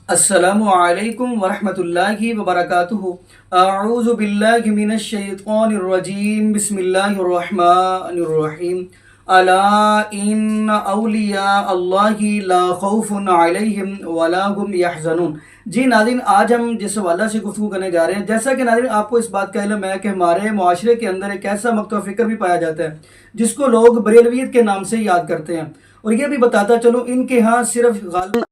अस्सलामु अलैकुम वरहमतुल्लाहि वबरकातुहू। अऊज़ु बिल्लाहि मिनश शैतानिर रजीम। बिस्मिल्लाहिर रहमानिर रहीम। अला इन्न औलिया अल्लाहि ला खौफुन अलैहिम वला हुम यहज़नून। जी नाज़रीन, आज हम जिस हवाला से गुफ्तगू करने जा रहे हैं, जैसा कि नाज़रीन आपको इस बात का इल्म है कि हमारे मुआशरे के अंदर एक ऐसा मकतब फ़िक्र भी पाया जाता है जिसको लोग बरेलवियत के नाम से याद करते हैं। और ये भी बताता चलो, इनके यहाँ सिर्फ गालिब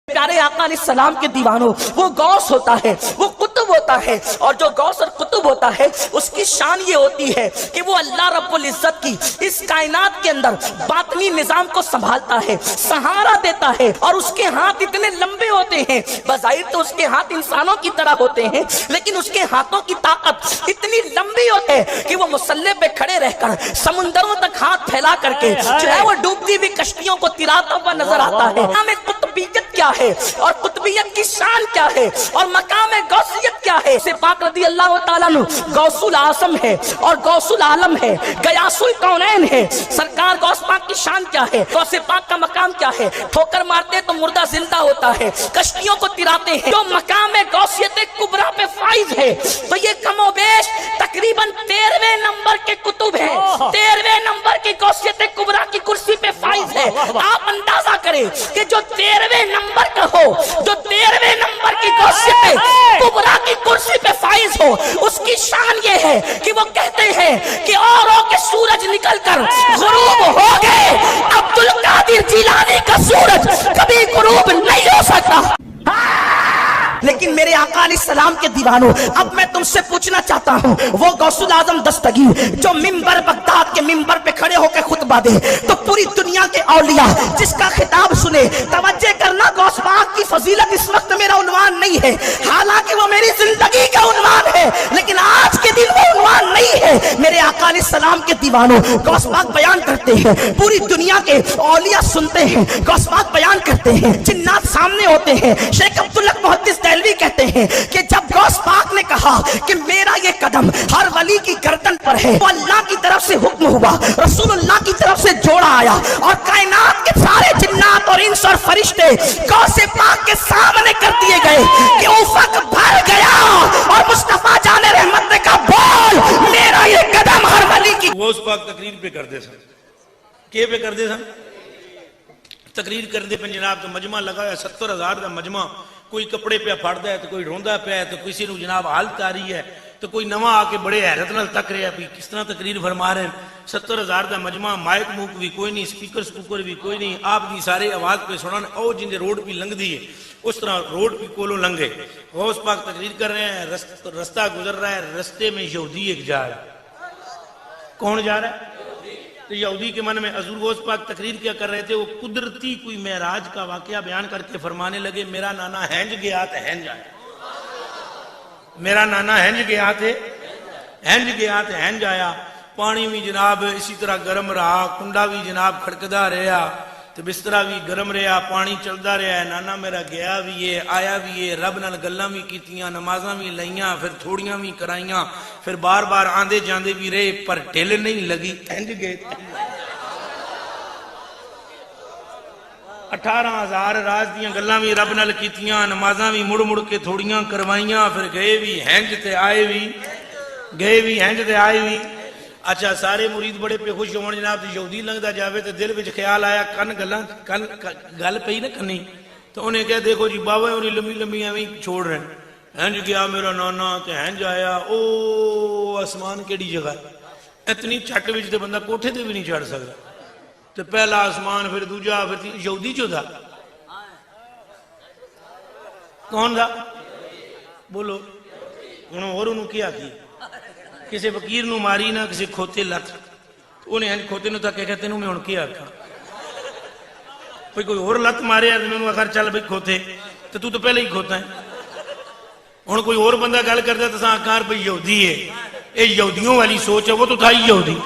प्यारे आका सलाम के दीवानों, वो गौस होता है, वो कुतुब होता है, और जो गौस और कुतुब होता है उसकी शान ये होती है कि वो अल्लाह रब्बुल इज्जत की इस कायनात के अंदर बातनी निजाम को संभालता है, सहारा देता है। और उसके हाथ इतने लंबे होते हैं, बज़ाहिर तो उसके हाथ इंसानों की तरह होते हैं, लेकिन उसके हाथों की ताकत इतनी लंबी होती है कि वो मुसल्ले पे खड़े रहकर समुंदरों तक हाथ फैला करके जो है वो डूबती हुई कश्तियों को तिराता हुआ नजर आता है। हमें कुतुबियत क्या है और कुतुबियत की शान क्या है और मकाम गौसियत क्या है। से पाक रदी अल्लाह ताला नु गौसुल आसम है और गौसुल आलम है, गयासुल कौनैन है। सरकार गौस पाक की शान क्या है, गौसे पाक का मकाम क्या है। ठोकर मारते तो मुर्दा जिंदा होता है, कश्तियों को तिराते हैं। जो मकाम गौसियत कुबरा पे फाइज है, तो ये कमोबेश तकरीबन 13वें नंबर के कुतुब है, 13वें नंबर की गौसियत कुबरा की कुर्सी पे फाइज है। आप अंदाजा करें कि जो 13वें नंबर का हो, जो 13वें नंबर की गौसियत कुबरा की कुर्सी पे फाइज हो, उसकी शान ये है कि वो कहते हैं कि औरों के सूरज निकलकर गुरूब हो गए, अब्दुल कादिर जिलानी का सूरज कभी गुरूब नहीं हो सकता। लेकिन मेरे आका सलाम के दीवानों, अब मैं तुमसे पूछना चाहता हूँ, वो गौसुल आजम दस्तगीर जो मिंबर बगदाद के मिंबर पे खड़े होकर खुतबा दे तो पूरी दुनिया के औलिया जिसका खिताब सुने, तवज्जो करना, गौस पाक की फजीलत इस वक्त मेरा उन्वान नहीं है, हालांकि वो मेरी जिंदगी का उन्वान है, लेकिन आज के दिन वो उन्वान नहीं है। मेरे आका सलाम के दीवानों, गौस पाक बयान करते हैं, पूरी दुनिया के औलिया सुनते हैं, गौस पाक बयान करते हैं, जिन्नात सामने होते हैं। शेख अब्दुल हक मुहद्दिस देहलवी कहते हैं कि जब गौस पाक ने कहा कि मेरा ये कदम हर वली की गर्दन पर है, तो अल्लाह की तरफ से हुक्म हुआ, रसूलुल्लाह की तरफ से जोड़ा आया और कायनात के सारे जिन्नात और इंस और फरिश्ते गौसे पाक के सामने कर दिए गए कि उफक भर गया और मुस्तफा जाने रहमत ने कहा, बोल मेरा ये कदम हर वली की। गौस पाक तकरीर पे कर दे सन, के पे कर दे सन, तकरीर कर दे पे जनाब तो मजमा लगाया 70,000 का मजमा। कोई कपड़े पे फटदा है तो कोई रोंदा पे है, तो किसी को जनाब हालत आ रही है, तो कोई नवा आके बड़े हैरत नाल तक रहा भी किस तरह तकरीर फरमा रहे हैं। 70,000 का मजमा, माइक मूक भी कोई नहीं, स्पीकर स्पूकर भी कोई नहीं, आप दी सारे आवाज पे सुनन और जिंदे रोड भी लंघदी है उस तरह रोड भी कोलों लंघे। गौस पाक तकरीर कर रहे हैं, रास्ता गुजर रहा है, रास्ते में यहूदी एक जा रहा है। कौन जा रहा है? तो यहूदी के मन में हजूर गौस पाक तकरीर क्या कर रहे थे, वो कुदरती कोई मेराज का वाकया बयान करके फरमाने लगे, मेरा नाना हैंज गया थे हैंज आया, मेरा नाना हैंज गया थे हैंज गया थे हैंज आया। पानी भी जनाब इसी तरह गर्म रहा, कुंडा भी जनाब खड़कदा रहा, तो बिस्तरा भी गर्म रहा, पानी चलता रहा है। नाना मेरा गया भी है आया भी है, रब नाल गल्लां भी कीतियां, नमाज़ां भी लईयां, फिर थोड़ियां भी कराइयां, फिर बार बार आंदे जांदे भी रहे, पर ढिल नहीं लगी, इंज गए। 18,000 राज दियां गल्लां भी रब नाल कीतियां, नमाज़ां भी मुड़ मुड़ के थोड़ियां करवाइयां, फिर गए भी हैंज ते आए भी, गए भी हैंज ते आए भी। अच्छा, सारे मुरीद बड़े पे खुश होने जनाब, यहूदी लंघदा जावे तो दिल विच ख्याल आया, कन गल्लां कन गल पई ना कन्नी तो उन्हें कहा देखो जी बाबा उन्हें लंबी लंबी एवं छोड़ रहे हैं। हैंज गया मेरा नाना तो हैंज आया, ओ आसमान केड़ी जगह, इतनी छट विच तो बंदा कोठे ते भी नहीं चढ़ सकता। तो पहला आसमान, फिर दूजा, फिर यहूदी चो था। कौन था बोलो हुण? होर उन्होंने क्या की? किसी फकीर नूं मारी ना, किसी खोते लत, उन्हें हंज खोते नूं तक तेनू मैं हुण क्या आखा? भाई कोई होर लत मारे तो मैं आखर चल भाई खोते, तो तू तो पहले ही खोता है। हुण कोई और बंदा गल करता तो आकार भाई यहूदी है, ये यहूदियों वाली सोच है, वो तो था ही यहूदी,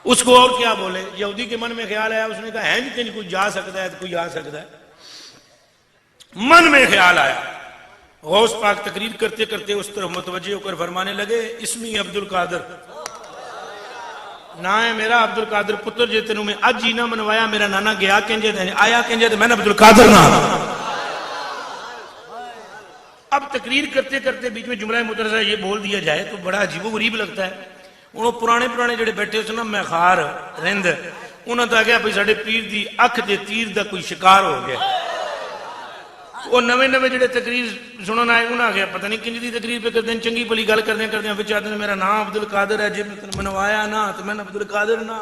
उसको और क्या बोले। यहूदी के मन में ख्याल आया, उसने कहा है कहीं कोई जा सकता है तो कोई आ सकता है। मन में ख्याल आया, गौस पाक तकरीर करते करते उस तरफ मुतवज्जे होकर फरमाने लगे, इसमी अब्दुल कादर, ना है मेरा अब्दुल कादर पुत्र, जे तेनू मैं अज ही ना मनवाया, मेरा नाना गया केंजे आया केंजे, मैंने अब्दुल कादर ना। अब तकरीर करते करते बीच में जुमला मुतरसा ये बोल दिया जाए तो बड़ा अजीबो गरीब लगता है। उन्होंने पुराने पुराने जो बैठे उस ना मैखार रिंद, उन्होंने तो आ गया भाई साढ़े पीर की अख के तीर का कोई शिकार हो गया। वो नवे नवे जो तकरीर सुनने आए उन्हें आ गया पता नहीं किंज की तकरीर पे करते हैं, चंगी भली गल करते करते विच आते मेरा नाम अब्दुल कादर है, जे मनवाया ना तो मैंने अब्दुल कादर ना।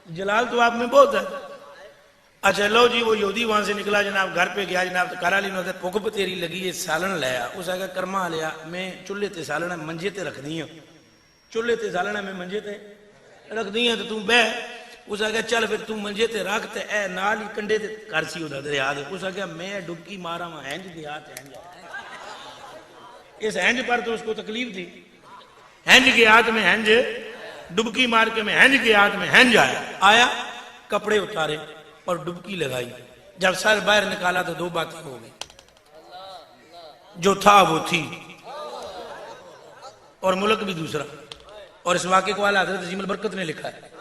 जलाल तो आप में बहुत है। अच्छा लो जी, वो यहूदी वहां से निकला जनाब, घर पे गया जनाब, तो कारा ली भुख बतेरी लगी है, सालन लाया। उस आगे कर्मा लिया, मैं चूल्हे ते सालना मंजे ते रख दी हूं, चूल्हे ते सालना मैं मंजे ते रख दी हूं, तो तू बह। उस आगे चल फिर तू मंजे ते रख, ते ए नाल ही कंडे ते कर सी उदा दरिया दे। उस आगे मैं डुबकी मारा वहां हैंज गया, इस हैंज पर तो उसको तकलीफ थी। हैंज गया तो मैं हैंज डुबकी मार के मैं हैंज गया तो मैं हैंज आया, कपड़े उतारे और डुबकी लगाई। जब सर बाहर निकाला तो दो बातें हो गई, जो था वो थी और मुल्क भी दूसरा। और इस वाक़े को आला हज़रत अजीमुल बरकत ने लिखा है।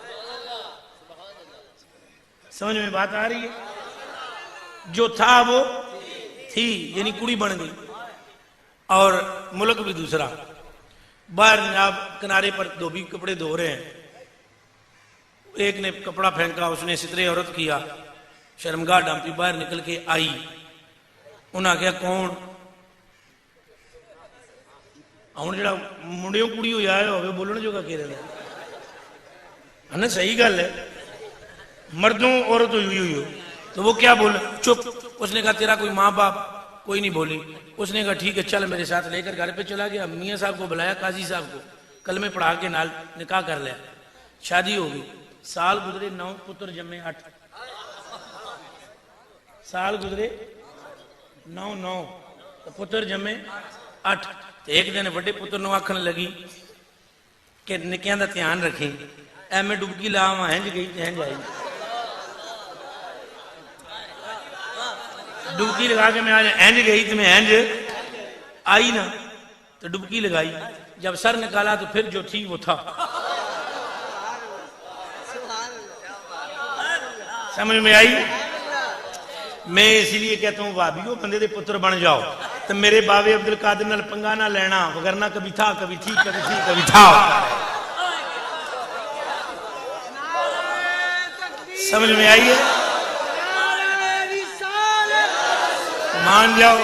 समझ में बात आ रही है? जो था वो थी, यानी कुड़ी बन गई और मुल्क भी दूसरा। बाहर जनाब किनारे पर धोबी कपड़े धो रहे हैं, एक ने कपड़ा फेंका, उसने सितरे औरत किया, शर्मगाह डांपी, बाहर निकल के आई। उन्हें आख्या कौन? हुण जो मुंडियों कुड़ी हो आया हो बोलने जो कह रहे है ना, सही गल है, मर्दों औरत हुई हुई हो तो वो क्या बोले? चुप। उसने कहा तेरा कोई माँ बाप? कोई नहीं बोली। उसने कहा ठीक है चल मेरे साथ, लेकर घर पे चला गया। मियाँ साहब को बुलाया, काजी साहब को, कलमे पढ़ा के नाल निकाह कर लिया, शादी हो गई। साल गुजरे 9, पुत्र जमे 8। साल गुजरे 9 तो पुत्र जमे 8। तो एक दिन बड़े पुत्र नूं आखन लगी कि निकियां दा ध्यान रखी, एवें डुबकी ला वहां हैंज गई ते हैंज आई। डुबकी लगा के मैं आज हैंज गई तो मैं हैंज आई ना, तो डुबकी लगाई। जब सर निकाला तो फिर जो थी वो था। समझ में आई? मैं इसीलिए कहता हूं भाभीओ बंदे दे पुत्र बन जाओ, तो मेरे बाबे अब्दुल कादिर नाल पंगा ना लेना, वगरना कभी था कभी थी, कभी थी कभी था। समझ में आई है? मान जाओ,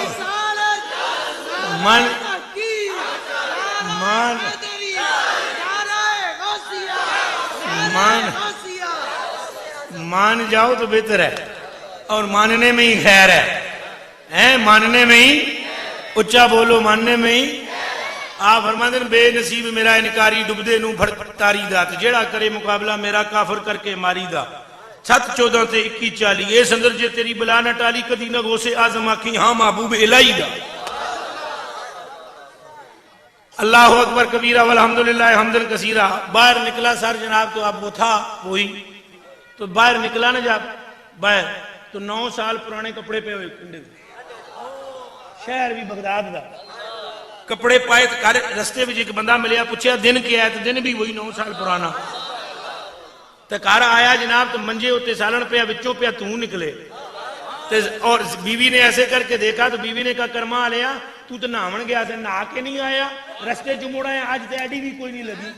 मान मान मान मान जाओ तो बेहतर है, और मानने में ही खैर है, मानने में ही, उच्चा बोलो, मानने में ही। आप फरमाते हैं बेनसीब मेरा इनकारी डुबदे नू फड़तारी दा, जेड़ा करे मुकाबला मेरा काफर करके मारी दा। 7 14 ते 21 40 ये संदर जे तेरी बला न टाली, कदी न गोसे आजम आखी हाँ महबूब इलाही दा। अल्लाह अकबर कबीरा वल्हम्दुलिल्लाह हम्दन कसीरा। बाहर निकला सर जनाब, तो अब वो था वही, तो बाहर निकला ना जब बाहर, तो 9 साल पुराने कपड़े पे हुए कुंडे, शहर भी बगदाद का कपड़े पाए। तो रस्ते में एक बंदा मिलया, पूछा दिन क्या है, तो दिन भी वही 9 साल पुराना। तो घर आया जनाब, तो मंजे उत्ते सालन पे विचों पे तू निकले। और बीवी ने ऐसे करके देखा, तो बीवी ने कहा कर्मा लिया तू तो नहावन गया था, नहा के नहीं आया, रस्ते च मुड़ा है, अज तो एडी भी कोई नहीं लगी,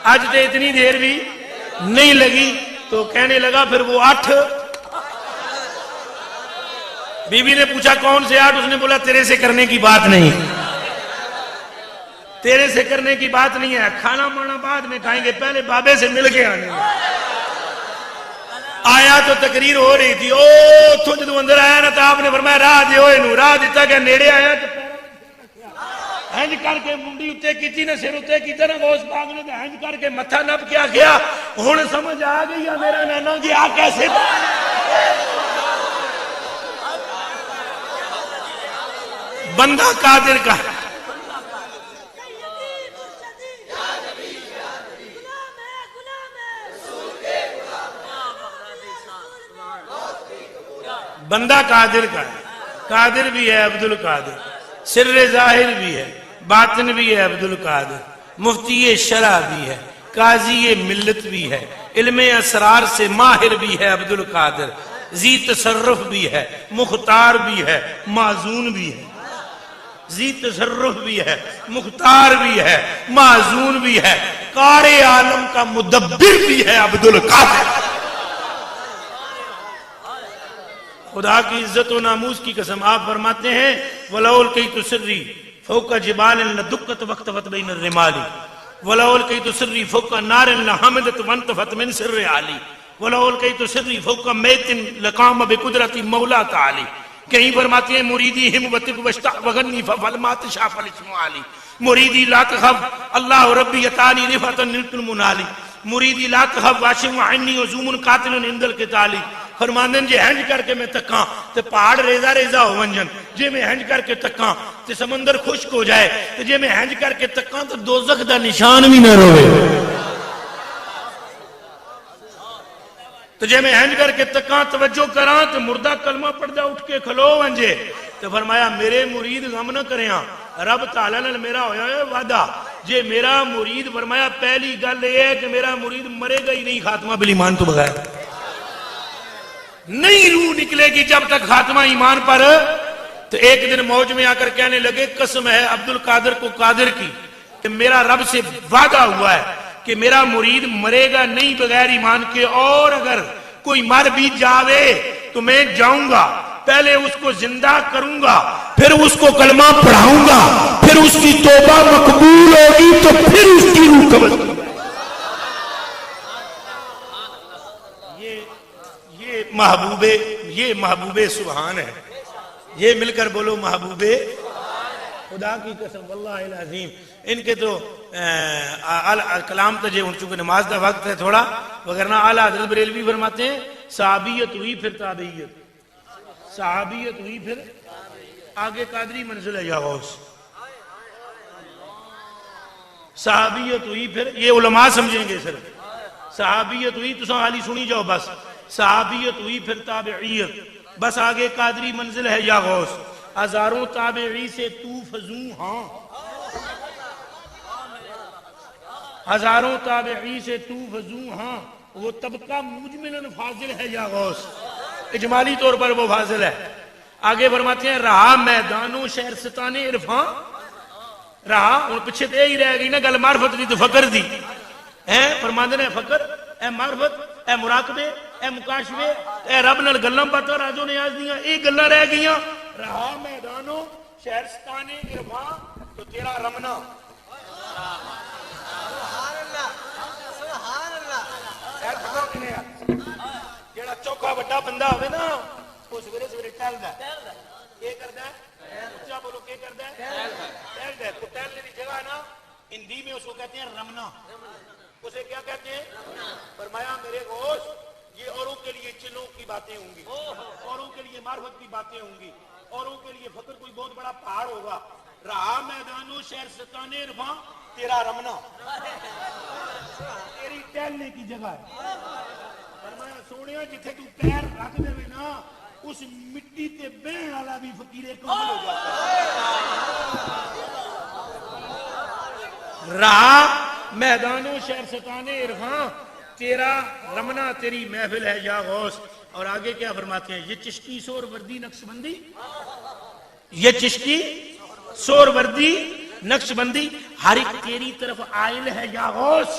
आज तो इतनी देर भी नहीं लगी। तो कहने लगा फिर वो 8। बीबी ने पूछा कौन से 8? उसने बोला तेरे से करने की बात नहीं, तेरे से करने की बात नहीं है, खाना माना बाद में खाएंगे, पहले बाबे से मिल के आने। आया तो तकरीर हो रही थी, ओ तो जो अंदर आया ना तो आपने फरमाया राह दियो इनू, राह दिता गया, नेड़े आया तो हैंज करके मुंडी उत्ते कीती ने, सिर उत्ते कीता ना, गौस पाक ने हैंज करके मत्था नप क्या गया। हुण समझ आ गई है मेरा नैना गया कैसे। बंदा कादिर का बंदा कादिर का है, कादिर भी है अब्दुल कादिर, सिर्र जाहिर भी है, बातिन भी है अब्दुल कादिर, मुफ्ती शरा भी है, काजी मिल्लत भी है, इल्मे असरार से माहिर भी है अब्दुल कादिर, जी तसर्रुफ भी है, मुख्तार भी है, माजून भी है। जी तसर्रुफ भी है, मुख्तार भी है, माजून भी है, कारे आलम का मुदब्बिर भी है अब्दुल कादिर। खुदा की इज्जत और नामूस की कसम आप फरमाते हैं वलाउल कई तुसर्री फौका जिबाल लदुक्कत वक्त फत बैन रिमाली वलाउल कई तुसर्री फौका नार लहमदत वंत फत मिन सिर्र आली वलाउल कई तुसर्री फौका मैतिन लकाम बिकुदरती मौला ताली। कहीं फरमाते हैं मुरीदी हिम वतिक वश्ता वगन्नी फलमात शाफल इस्मु आली मुरीदी ला तखफ अल्लाह रब्बी यतानी रिफतन निलतुल मुनाली मुरीदी ला तखफ वाशिम अन्नी वजूमुन कातिलन इंदल किताली। फरमांदन जे हंज करके मैं तका ते पहाड़ रेजा रेजा हो वंजन, जे मैं हंज करके तका ते समंदर खुश्क हो जाए, ते जे मैं हंज करके तका तो दोजख दा निशान भी ना रोवे, तो जे मैं हंज करके तका तवज्जो करा तो मुर्दा कलमा पढ़दा उठ के खलो वंजे। तो फरमाया मेरे मुरीद गम न करिया, रब ताला नाल मेरा होया है वादा, जे मेरा मुरीद फरमाया पहली गल ये है कि मेरा मुरीद मरेगा ही नहीं खात्मा बिल ईमान तो बगैर, नहीं रूह निकलेगी जब तक खात्मा ईमान पर। तो एक दिन मौज में आकर कहने लगे कसम है अब्दुल कादिर को कादिर की कि मेरा रब से वादा हुआ है कि मेरा मुरीद मरेगा नहीं बगैर ईमान के, और अगर कोई मर भी जावे तो मैं जाऊंगा, पहले उसको जिंदा करूंगा, फिर उसको कलमा पढ़ाऊंगा, फिर उसकी तौबा मकबूल होगी तो फिर उसकी रूह कब्र। ये महबूबे सुभान है, ये मिलकर बोलो महबूबे खुदा की कसम वल्लाहिल अज़ीम। इनके तो कलाम तो जो चूंकि नमाज का वक्त है थोड़ा, वगरना आला हज़रत बरेलवी फरमाते हैं सहाबियत हुई फिर ताबीयत, सहाबियत हुई फिर आगे कादरी मंजिल है या गौस, सहाबियत हुई फिर ये उलमा समझेंगे सिर्फ, सहाबियत हुई तो खाली सुनी जाओ बस, सहाबियत हुई फिर ताबईयत, बस आगे कादरी मंजिल है या गौस। हजारों ताबई से तू फजू हाँ, हजारों ताबई से तू फजू हाँ, वो तबका मुजमिलन फाजिल है या गौस, इजमाली तौर पर वो फाजिल है। आगे फरमाते हैं रहा मैदानों शहर सताने इरफा, रहा और पीछे तो यही रह गई ना गल मार्फत दी तो फकर दी है, फरमाते हैं फकर ए मार्फत ए मुराकबे ए मुकाशवे ए रब नाल गल्लां बातां राजो ने आज दियां ये गल्लां रह गईयां। रहा मैदानों शहर सताने इरफा तो तेरा रमना, जेड़ा चौका बड़ा बंदा होवे ना वो सवेरे सवेरे टहलदा के करदा है, उच्चा बोलो के करदा है, टहलदा है। तो टहलने की जगह ना हिंदी में उसको कहते हैं रमना, उसे क्या कहते हैं? फरमाया मेरे गौस ये औरों के लिए चिल्लों की बातें होंगी, औरों के लिए मार्फत की बातें होंगी, औरों के लिए फकर कोई बहुत बड़ा पहाड़ होगा। रहा मैदानों शहर सताने इरफा तेरा रमना, तेरी टहलने की जगह है। फरमाया सोनिया जिथे तू पैर रख देवे ना उस मिट्टी ते बहन वाला भी फकीरे कबूल हो जाता है। रहा मैदानों शहर सताने इरफा तेरा रमना तेरी महफिल है या गौस। और आगे क्या फरमाते हैं? ये चिश्ती सोर वर्दी नक्शबंदी, ये चिश्ती सोर वर्दी नक्शबंदी हर एक तेरी तरफ आयल है या गौस।